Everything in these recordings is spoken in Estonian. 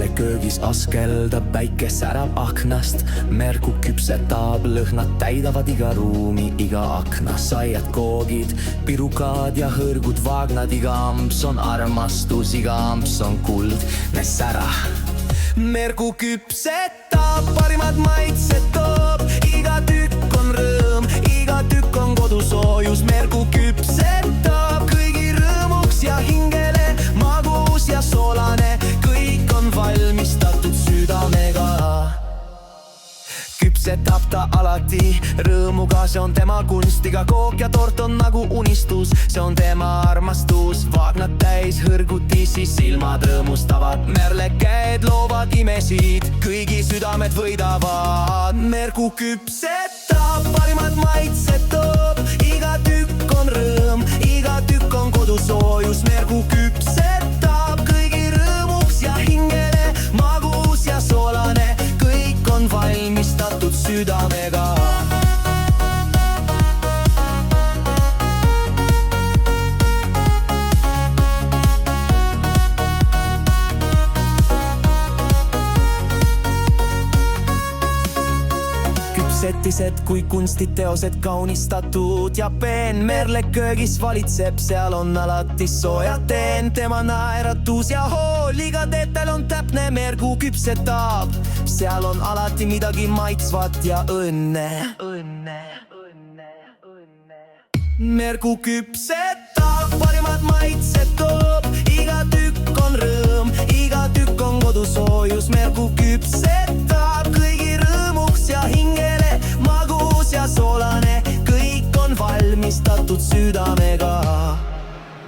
Merle köögis askeldab, päike särab aknast. Merku küpsetab, lõhnad täidavad iga ruumi, iga akna. Saiad, koogid, pirukaad ja hõrgud vaagnad. Iga amps on armastus, iga amps on kuld, ne sära. Merku küpsetab, parimad maitsed toob. Iga tükk on rõõm, iga tükk on kodusoojus. Merku küpsetab kõigi rõõmuks ja hingele. Magus ja soolane, kõik on valmistatud südamega. Küpsetab ta alati rõõmuga, see on tema kunst. Iga kook ja tort on nagu unistus, see on tema armastus. Vaagnad täis hõrgutisi, silmad rõõmustavad. Merle käed loovad imesid, kõigi südamed võidavad. Merku küpsetab, parimad maitsed toob. Iga tükk on rõõm, iga tükk on kodusoojus. Merku küpsetab kõigi rõõmuks ja hingele. Magus ja soolane, kõik on valmistatud südamega. Küpsetised kui kunstiteosed, kaunistatud ja peen. Merle köögis valitseb, seal on alati sooja teen. Tema naeratus ja hool, iga detail on täpne. Merku küpsetab, seal on alati midagi maitsvat ja õnne. Merku küpsetab, parimad maitsed toob. Iga tükk on rõõm, iga tükk on kodusoojus. Merku küpsetab kõigi rõõmuks ja hingele. Magus ja soolane, kõik on valmistatud südamega.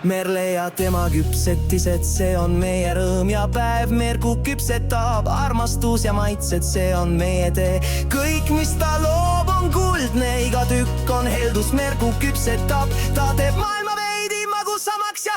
Merle ja tema küpsetised, see on meie rõõm ja päev. Merku küpsetab, armastus ja maitsed, see on meie tee. Kõik, mis ta loob, on kuldne, iga tükk on heldus. Merku küpsetab, ta teeb maailma veidi magusamaks ja